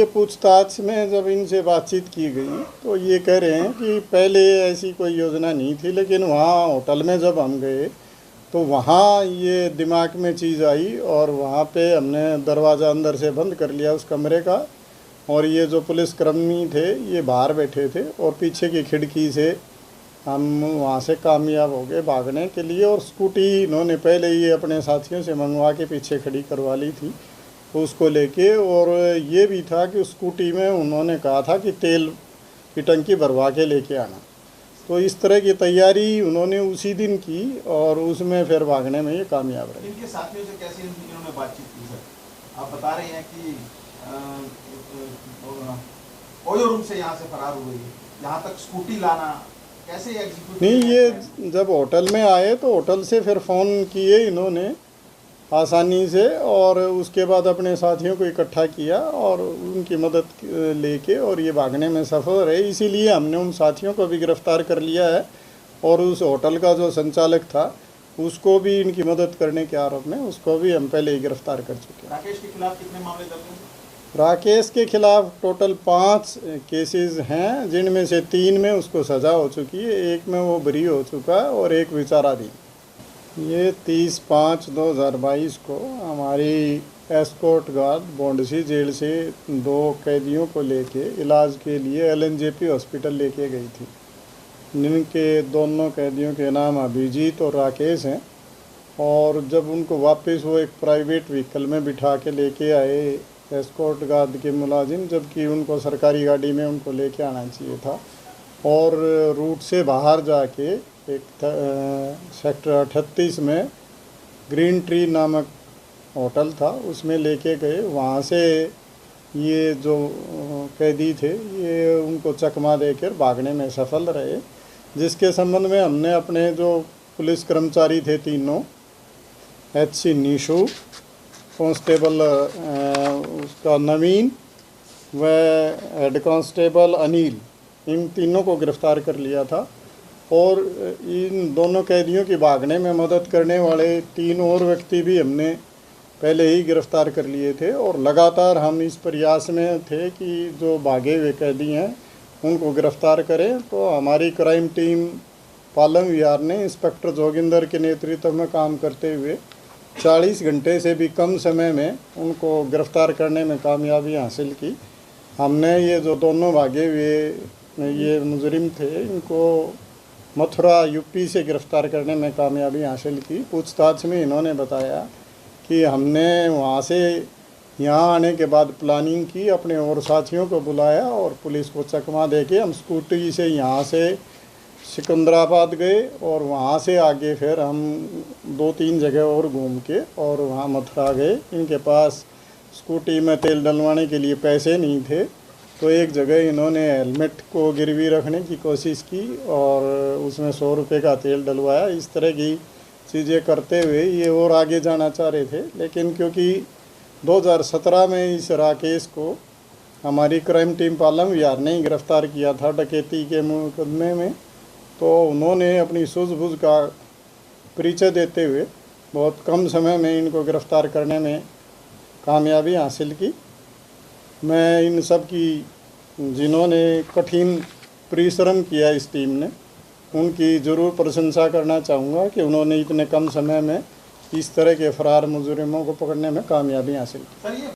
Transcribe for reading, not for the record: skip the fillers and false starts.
ये पूछताछ में जब इनसे बातचीत की गई तो ये कह रहे हैं कि पहले ऐसी कोई योजना नहीं थी, लेकिन वहाँ होटल में जब हम गए तो वहाँ ये दिमाग में चीज़ आई और वहाँ पे हमने दरवाज़ा अंदर से बंद कर लिया उस कमरे का, और ये जो पुलिसकर्मी थे ये बाहर बैठे थे और पीछे की खिड़की से हम वहाँ से कामयाब हो गए भागने के लिए। और स्कूटी इन्होंने पहले ही अपने साथियों से मंगवा के पीछे खड़ी करवा ली थी उसको लेके, और ये भी था कि स्कूटी में उन्होंने कहा था कि तेल की टंकी भरवा के लेके आना। तो इस तरह की तैयारी उन्होंने उसी दिन की और उसमें फिर भागने में ये कामयाब रहे। इनके साथियों से कैसे इन्होंने बातचीत की सर? आप बता रहे हैं कि ओयो रूम से यहाँ से फरार हुई, यहाँ तक स्कूटी लाना कैसे एग्जीक्यूट? नहीं, ये जब होटल में आए तो होटल से फिर फ़ोन किए इन्होंने आसानी से, और उसके बाद अपने साथियों को इकट्ठा किया और उनकी मदद लेके और ये भागने में सफल रहे। इसीलिए हमने उन साथियों को भी गिरफ़्तार कर लिया है, और उस होटल का जो संचालक था उसको भी इनकी मदद करने के आरोप में उसको भी हम पहले ही गिरफ़्तार कर चुके हैं। राकेश के खिलाफ कितने मामले दर्ज हैं? राकेश के खिलाफ टोटल 5 केसेस हैं, जिनमें से 3 में उसको सज़ा हो चुकी है, 1 में वो बरी हो चुका है और 1 विचाराधीन। ये 30/5/2022 को हमारी एस्कॉर्ट गार्ड बॉन्डसी जेल से 2 कैदियों को लेके इलाज के लिए LNJP हॉस्पिटल लेके गई थी, जिनके दोनों कैदियों के नाम अभिजीत और राकेश हैं। और जब उनको वापस वो एक प्राइवेट व्हीकल में बिठा के लेके आए एस्कॉर्ट गार्ड के मुलाजिम, जबकि उनको सरकारी गाड़ी में उनको लेके आना चाहिए था, और रूट से बाहर जाके एक सेक्टर 38 में ग्रीन ट्री नामक होटल था उसमें लेके गए। वहाँ से ये जो कैदी थे ये उनको चकमा देकर भागने में सफल रहे, जिसके संबंध में हमने अपने जो पुलिस कर्मचारी थे तीनों, HC नीशू, कांस्टेबल उसका नवीन व हेड कांस्टेबल अनिल, इन तीनों को गिरफ़्तार कर लिया था। और इन दोनों कैदियों की भागने में मदद करने वाले 3 और व्यक्ति भी हमने पहले ही गिरफ़्तार कर लिए थे, और लगातार हम इस प्रयास में थे कि जो भागे हुए कैदी हैं उनको गिरफ़्तार करें। तो हमारी क्राइम टीम पालम विहार ने इंस्पेक्टर जोगिंदर के नेतृत्व में काम करते हुए 40 घंटे से भी कम समय में उनको गिरफ़्तार करने में कामयाबी हासिल की। हमने ये जो दोनों भागे हुए ये मुजरिम थे इनको मथुरा UP से गिरफ़्तार करने में कामयाबी हासिल की। पूछताछ में इन्होंने बताया कि हमने वहाँ से यहाँ आने के बाद प्लानिंग की, अपने और साथियों को बुलाया और पुलिस को चकमा देके हम स्कूटी से यहाँ से सिकंदराबाद गए, और वहाँ से आगे फिर हम 2-3 जगह और घूम के और वहाँ मथुरा गए। इनके पास स्कूटी में तेल डलवाने के लिए पैसे नहीं थे, तो एक जगह इन्होंने हेलमेट को गिरवी रखने की कोशिश की और उसमें 100 रुपये का तेल डलवाया। इस तरह की चीज़ें करते हुए ये और आगे जाना चाह रहे थे, लेकिन क्योंकि 2017 में इस राकेश को हमारी क्राइम टीम पालम विहार ने ही गिरफ़्तार किया था डकैती के मुकदमे में, तो उन्होंने अपनी सूझबूझ का परिचय देते हुए बहुत कम समय में इनको गिरफ़्तार करने में कामयाबी हासिल की। मैं इन सब की जिन्होंने कठिन परिश्रम किया इस टीम ने, उनकी ज़रूर प्रशंसा करना चाहूँगा कि उन्होंने इतने कम समय में इस तरह के फ़रार मुजरिमों को पकड़ने में कामयाबी हासिल की।